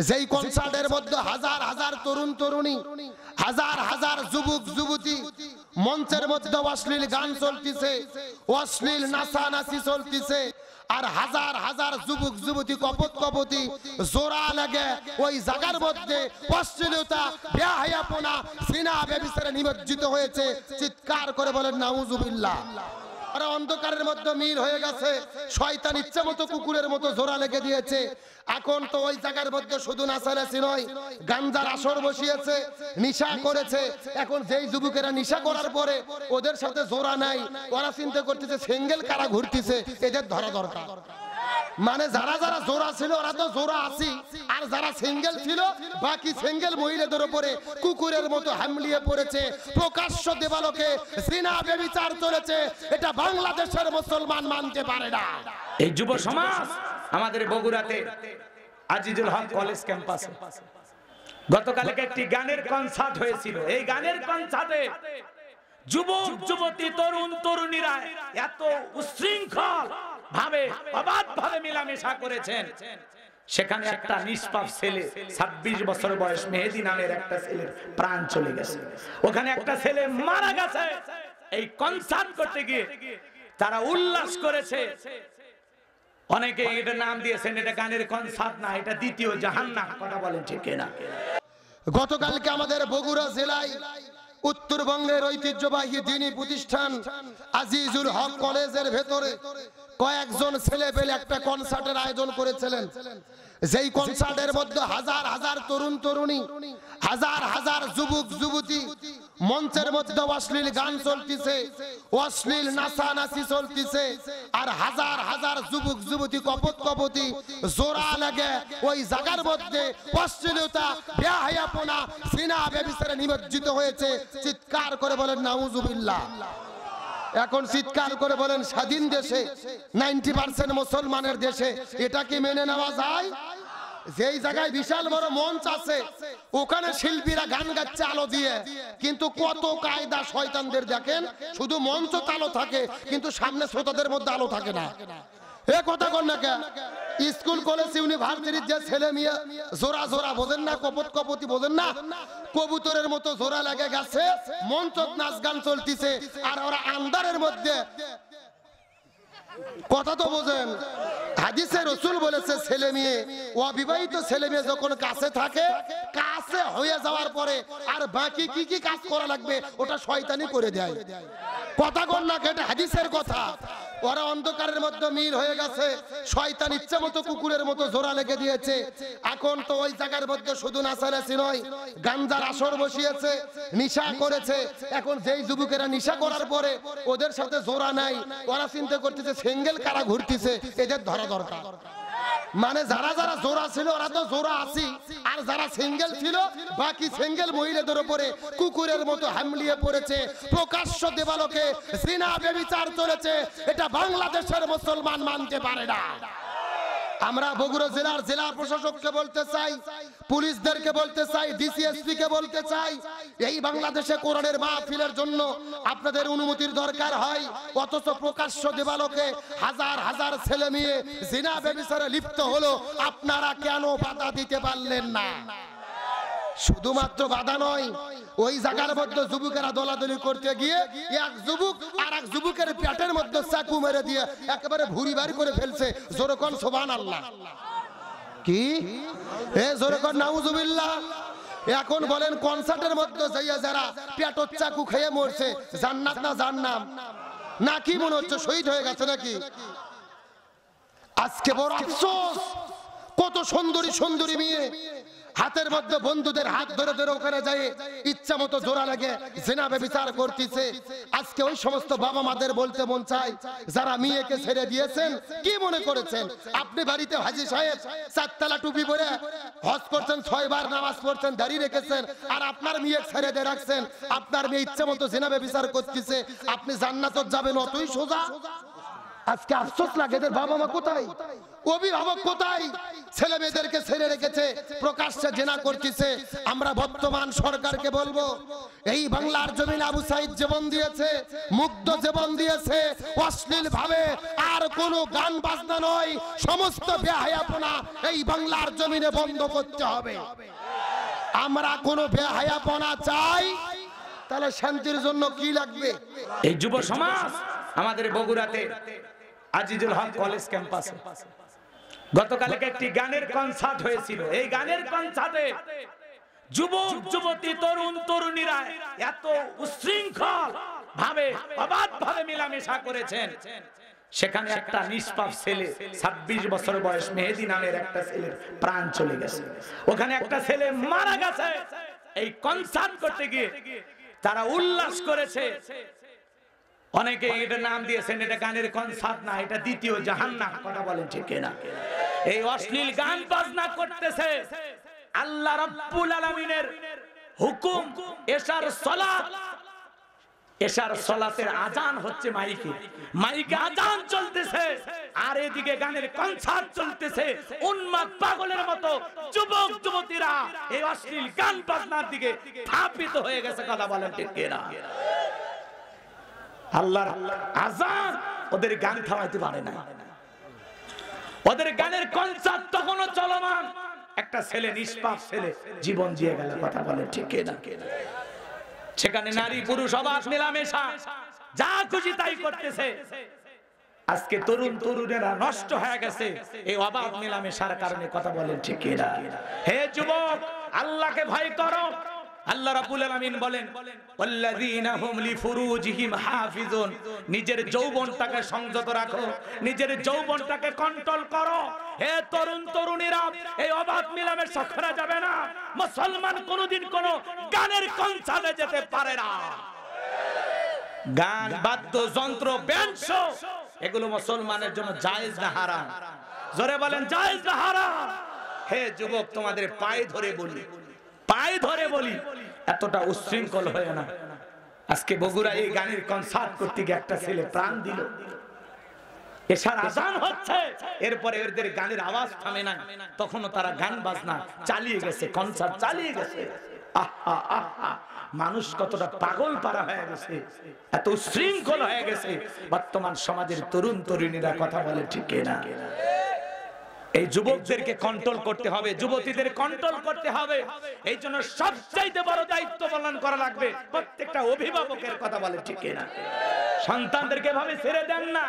যেই কনসার্টের মধ্যে হাজার হাজার তরুণ তরুণী, হাজার হাজার যুবক যুবতী মঞ্চের মধ্যে অশ্লীল গান চলতেছে, অশ্লীল নাচানাচি চলতেছে, আর হাজার হাজার যুবক যুবতী কপত কপতি জোড়া লাগে ওই জায়গার মধ্যে অশ্লীলতা, বেহায়াপনা, সিনা ব্যভিচারে নিমজ্জিত হয়েছে। চিৎকার করে বলেন নাউজুবিল্লাহ। আর অন্ধকারের মধ্যে মিল হয়ে গেছে, শয়তান ইচ্ছা মতো কুকুরের মতো জোড়া লেগে দিয়েছে। এখন তো ওই জায়গার মধ্যে শুধু নাচানাচি নয়, গাঞ্জার আসর বসিয়েছে, নিশা করেছে। এখন যেই যুবকেরা নিশা করার পরে ওদের সাথে জোড়া নাই, ওরা চিন্তা করতেছে সিঙ্গেল কারা ঘুরতেছে, এদের ধরা দরকার। মানে যারা যারা জোড়া ছিল ওরা তো জোড়া আছি, আর যারা সিঙ্গেল ছিল বাকি সিঙ্গেল মহিলাদের উপরে কুকুরের মতো হামলিয়ে পড়েছে। প্রকাশ্য দেবালোকে জিনা ব্যভিচার চলেছে, এটা বাংলাদেশের মুসলমান মানতে পারে না। এই যুব সমাজ আমাদের বগুড়াতে আজিজুল হক কলেজ ক্যাম্পাসে গতকালকে একটি গানের কনসার্ট হয়েছিল। এই গানের কনসার্টে যুবক যুবতী তরুণ তরুণীরা এত উশৃঙ্খল ভাবে অবাধ ভাবে মিলামেশা করেছেন, সেখানে একটা নিষ্পাপ ছেলে 26 বছর বয়স মেহেদি নামের একটা ছেলের প্রাণ চলে গেছে। ওখানে একটা ছেলে মারা গেছে। এই কনসার্ট করতে গিয়ে তারা উল্লাস করেছে। অনেকে এটা নাম দিয়েছেন এটা গানের কনসার্ট না, এটা দ্বিতীয় জাহান্নাম। কথা বলেন ঠিক কিনা? গতকালকে আমাদের বগুড়া জেলায় উত্তরবঙ্গের ঐতিহ্যবাহী দ্বীনি প্রতিষ্ঠান আজিজুল হক কলেজের ভেতরে কয়েকজন ছেলে পেলে একটা কনসার্টের আয়োজন করেছিলেন। যেই কনসার্টের মধ্যে হাজার হাজার তরুণ তরুণী, হাজার হাজার যুবক যুবতী মঞ্চের মধ্যে অশ্লীল গান চলতেছে, অশ্লীল নাচানাচি চলতেছে, আর হাজার হাজার যুবক যুবতী কপত কপতি জোড়া লাগে ওই জায়গার মধ্যে অশ্লীলতা, বেহায়াপনা, সিনা ব্যভিচারে নিমজ্জিত হয়েছে। চিৎকার করে বলেন নাউজুবিল্লাহ। এখন চিৎকার করে বলেন স্বাধীন দেশে 90% মুসলমানের দেশে এটা কি মেনে নেওয়া যায়? যেই জায়গায় বিশাল বড় মঞ্চ আছে ওখানে শিল্পীরা গান গাচ্ছে আলো দিয়ে, কিন্তু কত কায়দা শয়তানদের দেখেন, শুধু মঞ্চ আলো থাকে কিন্তু সামনে শ্রোতাদের মধ্যে আলো থাকে না। এ কথা কন না কে? স্কুল কলেজ ইউনিভার্সিটির যে ছেলে মেয়ে জোড়া জোড়া বোঝেন না, কপত কপতি বোঝেন না, কবুতরের মতো জোড়া লেগে গেছে, মঞ্চ নাচ গান চলতেছে, আর ওরা আন্ধারের মধ্যে। কথা তো বোঝেন, হাদিসে রাসূল বলেছে ছেলে মেয়ে, অবিবাহিত ছেলে মেয়ে যখন কাছে থাকে, কাছে হয়ে যাওয়ার পরে আর বাকি কি কি কাজ করা লাগবে ওটা শয়তানি করে দেয়। কথা কন না, এটা হাদিসের কথা। ওরা অন্ধকারের মধ্যে মিল হয়ে গেছে, শয়তান ইচ্ছা মতো কুকুরের মতো জোড়া লেগে দিয়েছে। এখন তো ওই জায়গার মধ্যে শুধু নাচানাচি নয়, গাঞ্জার আসর বসিয়েছে, নিশা করেছে। এখন যেই যুবকেরা নিশা করার পরে ওদের সাথে জোড়া নাই, ওরা চিন্তা করতেছে সিঙ্গেল কারা ঘুরতেছে, এদের ধরা দরকার। মানে যারা যারা জোড়া ছিল ওরা তো জোড়া আছি, আর যারা সিঙ্গেল ছিল বাকি সিঙ্গেল মহিলাদের উপরে কুকুরের মতো হামলিয়ে পড়েছে। প্রকাশ্য দেবালোকে জিনা ব্যভিচার চলেছে, এটা বাংলাদেশের মুসলমান মানতে পারে না। আমরা বগুড়া জেলার জেলা প্রশাসককে বলতে চাই, পুলিশদেরকে বলতে চাই, ডিসিএসপি কে বলতে চাই, এই বাংলাদেশে কোরআনের মাহফিলের জন্য আপনাদের অনুমতির দরকার হয়, অথচ প্রকাশ্য দেবালোকে হাজার হাজার ছেলে মেয়ে জিনা ব্যভিচারে লিপ্ত হলো, আপনারা কেন বাধা দিতে পারলেন না? শুধুমাত্র বাধা নয়, ওই জায়গার মধ্যে যুবকেরা দলাদলি করতে গিয়ে এক যুবক আর এক যুবকের পেটের মধ্যে চাকু মেরে দিয়ে একেবারে ভুঁড়ি বাড়ি করে ফেলছে। জোরে কোন সুবহানাল্লাহ। কি এ জোরে কোন নাউজুবিল্লাহ। এখন বলেন কনসার্টের মধ্যে যাইয়া যারা পেটর চাকু খেয়ে মরছে, জান্নাত না জাহান্নাম? না কি মনে হচ্ছে শহীদ হয়ে গেছে নাকি? আজকে বড় আফসোস, কত সুন্দরী সুন্দরী মেয়ে হাতের মধ্যে বন্ধুদের হাত ধরে ধরে ওখানে যায় ইচ্ছা মতো জোড়া লাগে জিনা ব্যভিচার করতেছে। আজকে ওই সমস্ত বাবা মাদের বলতে মন চায়, যারা মেয়েকে ছেড়ে দিয়েছেন কি মনে করেছেন আপনি বাড়িতে হাজী সাহেব 4 তলা টুপি পরে হজ করছেন, 6 বার নামাজ পড়ছেন, দাড়ি রেখেছেন, আর আপনার মেয়ে ছেড়ে দিয়ে রাখছেন, আপনার মেয়ে ইচ্ছা মতো জিনা ব্যভিচার করতেছে, আপনি জান্নাতে যাবেন অতই সোজা? আজকে আফসোস লাগে এদের বাবা মা কোথায়, অভিভাবক কোথায়? ছেলে মেয়েদেরকে ছেড়ে রেখেছে, প্রকাশ্যে জিনা করতেছে। আমরা বর্তমান সরকারকে বলবো, এই বাংলার জমিনে আবু সাইদ জীবন দিয়েছে, মুগ্ধ জীবন দিয়েছে অশ্লীল ভাবে, আর কোনো গান বাজনা নয়, সমস্ত বেহায়াপনা এই বাংলার জমিনে বন্ধ করতে হবে। আমরা কোনো বেহায়াপনা চাই, তাহলে শান্তির জন্য কি লাগবে? এই যুব সমাজ আমাদের বগুড়াতে আজিজুল হক কলেজ ক্যাম্পাসে গতকালকে একটি গানের কনসার্ট হয়েছিল। এই গানের কনসার্টে যুবক যুবতী তরুণ তরুণীরা এত উশৃঙ্খল ভাবে অবাধ ভাবে মিলামেশা করেছেন, সেখানে একটা নিষ্পাপ ছেলে 26 বছর বয়স মেহেদী নামের একটা ছেলের প্রাণ চলে গেছে। ওখানে একটা ছেলে মারা গেছে। এই কনসার্ট করতে গিয়ে তারা উল্লাস করেছে। অনেকে এটা নাম দিয়েছেন এটা গানের কনসার্ট না, এটা দ্বিতীয় জাহান্নাম। কথা বলেন ঠিক কিনা? এই অশ্লীল গান বাজনা করতেছে। আল্লাহ রাব্বুল আলামিনের হুকুম এশার সালাত, এশার সালাতের আজান হচ্ছে মাইকে, মাইকে আজান চলতেছে, আর এদিকে গানের কনসার্ট চলতেছে। উন্মাদ পাগলের মতো যুবক যুবতীরা এই অশ্লীল গান বাজনার দিকে ধাবিত হয়ে গেছে। কথা বলেন ঠিক কিনা? আল্লাহর আজান ওদের গান থামাইতে পারে না। ওদের গানের কনসার্ট তখনও চলমান। একটা ছেলে, নিষ্পাপ ছেলে জীবন দিয়ে গেল। কথা বলে ঠিক কিনা? সেখানে নারী পুরুষ অবাধ মেলামেশা, যা খুশি তাই করতেছে। আজকে তরুণ তরুণেরা নষ্ট হয়ে গেছে এই অবাধ মেলামেশার কারণে। কথা বলেন ঠিক কিনা? হে যুবক, আল্লাহকে ভয় করো। আল্লাহ রাব্বুল আলামিন বলেন, ওয়াল্লাযীনা হুম লিফুরুজিহিম হাফিজুন, নিজের যৌবনটাকে সংযত রাখো, নিজের যৌবনটাকে কন্ট্রোল করো। হে তরুণ তরুণীরা, এই অবাধ মেলামেশা করা যাবে না। মুসলমান কোনোদিন কোনো গানের কনসার্টে যেতে পারে না। গান, বাদ্যযন্ত্র, ব্যান্ড শো এগুলো মুসলমানের জন্য জায়েজ না হারাম? জোরে বলেন, জায়েজ না হারাম? হে যুবক, তোমাদের পায়ে ধরে বলি, পায়ে ধরে বলি, এতটা উশৃঙ্খল হয়ে না। আজকে বগুড়া এই গানের কনসার্ট করতে গিয়ে একটা ছেলে প্রাণ দিল। এশার আজান হচ্ছে, এরপরে এদের গানের আওয়াজ থামে না, তখনও তারা গান বাজনা চালিয়ে গেছে, কনসার্ট চালিয়ে গেছে। আহা আহা, মানুষ কতটা পাগল পারা হয়ে গেছে, এত উশৃঙ্খল হয়ে গেছে বর্তমান সমাজের তরুণ তরুণীরা। কথা বলে ঠিক কিনা? এই যুবকদেরকে কন্ট্রোল করতে হবে, যুবতীদের কন্ট্রোল করতে হবে। এই জন্য সবচাইতে বড় দায়িত্ব পালন করা লাগবে প্রত্যেকটা অভিভাবকের। কথা বলে ঠিক কিনা? সন্তানদেরকে ভাবে ছেড়ে দেন না।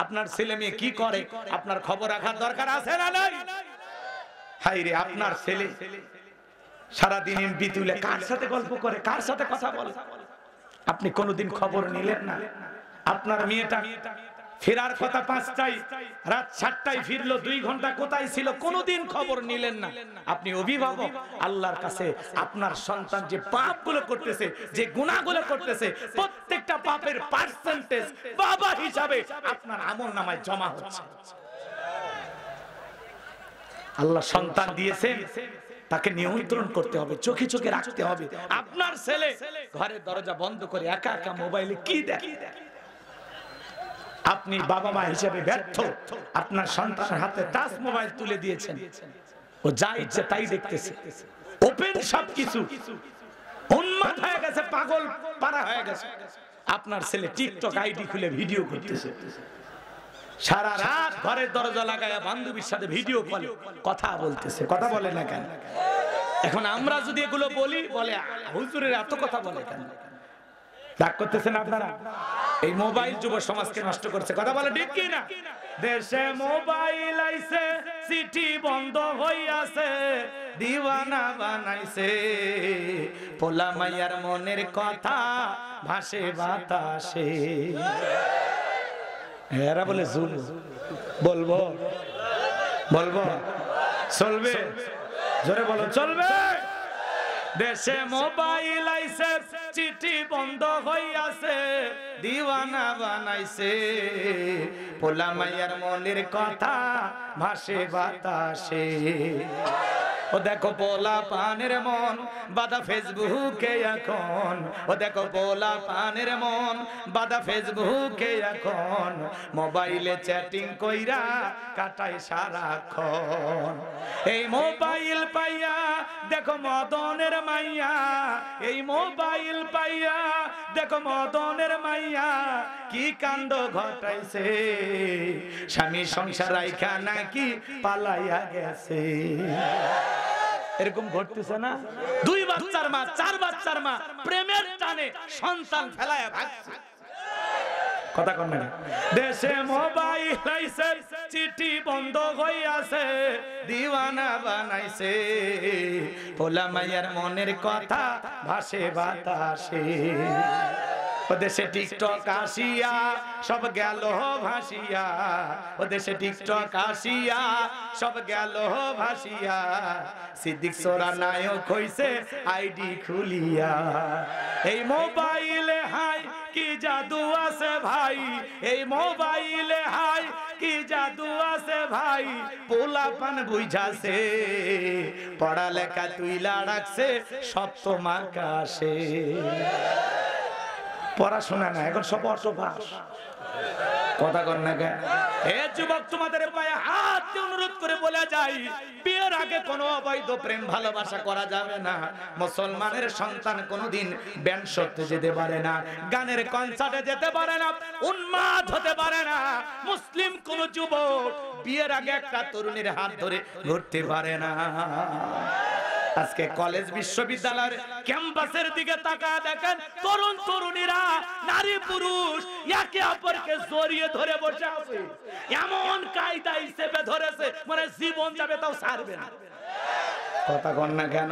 আপনার ছেলে মেয়ে কি করে আপনার খবর রাখার দরকার আছে না নাই? হাই রে, আপনার ছেলে সারাদিন এমপি তুলে কার সাথে গল্প করে, কার সাথে কথা বলে, আপনি কোনোদিন খবর নিলেন না। আপনার মেয়েটা ফেরার কথা 5টায়, রাত 7টায় ফিরলো, 2 ঘন্টা কোথায় ছিল কোনোদিন খবর নিলেন না। আপনি অভিভাবক, আল্লাহর কাছে আপনার সন্তান যে পাপগুলো করতেছে, যে গুনাহগুলো করতেছে, প্রত্যেকটা পাপের পার্সেন্টেজ বাবা হিসাবে আপনার আমলনামায় জমা হচ্ছে। আল্লাহ সন্তান দিয়েছেন, তাকে নিয়ন্ত্রণ করতে হবে, চোখে চোখে রাখতে হবে। আপনার ছেলে ঘরের দরজা বন্ধ করে একা একা মোবাইলে কি দেখে, আপনি বাবা মা হিসেবে ব্যর্থ। আপনার সন্তানের হাতে টাচ মোবাইল তুলে দিয়েছেন, ও যা ইচ্ছে তাই দেখতেছে, ওপেন সবকিছু, উন্মাদ হয়ে গেছে, পাগল পারা হয়ে গেছে। আপনার ছেলে টিকটক আইডি খুলে ভিডিও করতেছে, সারা রাত ঘরের দরজা লাগায়া বান্ধবীর সাথে ভিডিও কলে কথা বলতেছে। কথা বলে না কেন? এখন আমরা যদি এগুলো বলি, বলে হুজুরের এত কথা বলে কেন? রাগ করতেছেন আপনারা? এই মোবাইল যুব সমাজকে নষ্ট করছে। কথা বলে ঠিক কি না? দেশে মোবাইল আইছে, চিঠি বন্ধ হইয়াছে, দিওয়ানা বানাইছে, পোলা মাইয়ার মনের কথা ভাসে বাতাসে। এরা বলে জুল, বলবো বলবো, চলবে? জোরে বলো, চলবে? দেশে মোবাইল আইছে, চিঠি বন্ধ হইয়াছে, দিওয়ানা বানাইছে, পোলা মাইয়ার মনের কথা ভাসে বাতাসে। ও দেখো পোলা পানের মন বাদা ফেসবুকে এখন, ও দেখো পোলা পানের মন বাদা ফেসবুকে এখন, মোবাইলে চ্যাটিং কইরা কাটায় সারাক্ষণ। এই মোবাইল পাইয়া দেখো মদনের মাইয়া এই মোবাইল পাইয়া, দেখো মদনের মাইয়া কি কাণ্ড ঘটাইছে, স্বামী সংসার রাইখা নাকি পালাইয়া গেছে। এরকম ঘটতেছে না? 2 বাচ্চার মা, 4 বাচ্চার মা প্রেমের টানে সন্তান ফেলায়া ভাগছে। কথা কন না? দেশে মোবাইল আইছে, চিঠি বন্ধ হইয়াছে, দিওয়ানা বানাইছে, পোলা মাইয়ার মনের কথা ভাসে বাতাসে। ও দেশে টিকটক আসিয়া সব গেল ভাসিয়া, ও দেশে টিকটক আসিয়া সব গেল ভাসিয়া, সিদ্দিক সোরা নায়ক হইছে আইডি খুলিয়া। এই মোবাইলে হাই কি জাদু আছে ভাই, এই মোবাইলে হাই কি জাদু আছে ভাই, পোলাপান বুঝাছে, পড়ালেখা তুইলা রাখছে সপ্তম আকাশে। পড়াশোনা না, এখন সব অটোপাস। কথা কর না কেন? এ যুবক, তোমাদের পায়ে হাত দিয়ে অনুরোধ করে বলে যাই, বিয়ের আগে কোনো অবৈধ প্রেম ভালোবাসা করা যাবে না। মুসলমানের সন্তান কোনোদিন ব্যান্ড শোতে যেতে পারে না, গানের কনসার্টে যেতে পারে না, উন্মাদ হতে পারে না। মুসলিম কোন যুবক বিয়ের আগে একটা তরুণীর হাত ধরে ঘুরতে পারে না। আজকে কলেজ বিশ্ববিদ্যালয়ের ক্যাম্পাসের দিকে তাকায় দেখেন, তরুণ তরুণীরা নারী পুরুষ একে অপরকে জড়িয়ে ধরে বসে আছে, এমন কায়দা হিসেবে ধরেছে মানে জীবন যাবে তাও ছাড়বে না। কথা কন না কেন?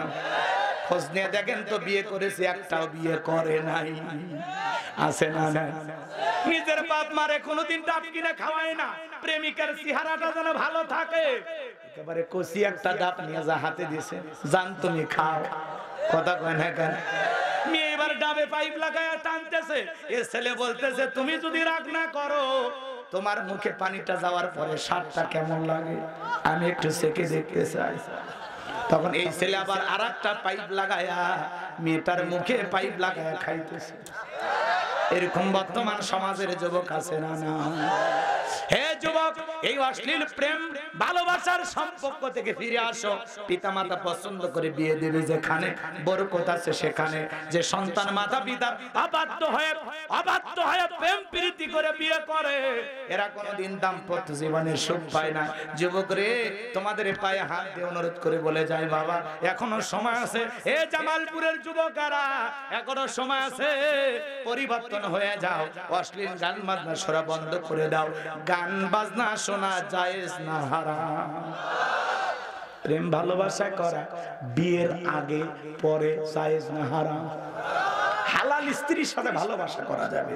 খোঁজ নিয়ে দেখেন তো, বিয়ে করেছে একটাও বিয়ে করে নাই, আছে না? না, নিজের বাপ মারে কোনোদিন ডাব কিনে খাওয়ায় না, প্রেমিকার চেহারাটা যেন ভালো থাকে, একেবারে কষি একটা ডাব নিয়ে যা হাতে দিয়েছে, জান তুমি খাও। কথা কয় না কেন? মেয়ে এবার ডাবে পাইপ লাগায় টানতেছে, এ ছেলে বলতেছে তুমি যদি রাগ না করো, তোমার মুখে পানিটা যাওয়ার পরে স্বাদটা কেমন লাগে আমি একটু চেখে দেখতে চাই। তখন এই ছেলে আবার আরেকটা পাইপ লাগায়া মেয়েটার মুখে পাইপ লাগায়া খাইতেছে। এরকম বর্তমান সমাজের যুবক আছে না? না। হে যুবক, এই অশ্লীল প্রেম ভালোবাসার সম্পর্ক থেকে ফিরে আসো। পিতামাতা পছন্দ করে বিয়ে দেবে যেখানে, বরকত আছে সেখানে। যে সন্তান মাতা পিতার অবাধ্য হয়ে প্রেম প্রীতি করে বিয়ে করে, এরা কোনোদিন দাম্পত্য জীবনের সুখ পায় না। যুবক রে, তোমাদের পায়ে হাত দিয়ে অনুরোধ করে বলে যায়, বাবা এখনো সময় আছে। এ জামালপুরের যুবকেরা, এখনো সময় আছে, পরিবর্তন হয়ে যাও। অশ্লীল গান বাজনা শোনা বন্ধ করে দাও। গান বাজনা শোনা জায়েজ না, হারাম। প্রেম ভালোবাসা করা বিয়ের আগে পরে জায়েজ না, হারাম। হালাল স্ত্রীর সাথে ভালোবাসা করা যাবে।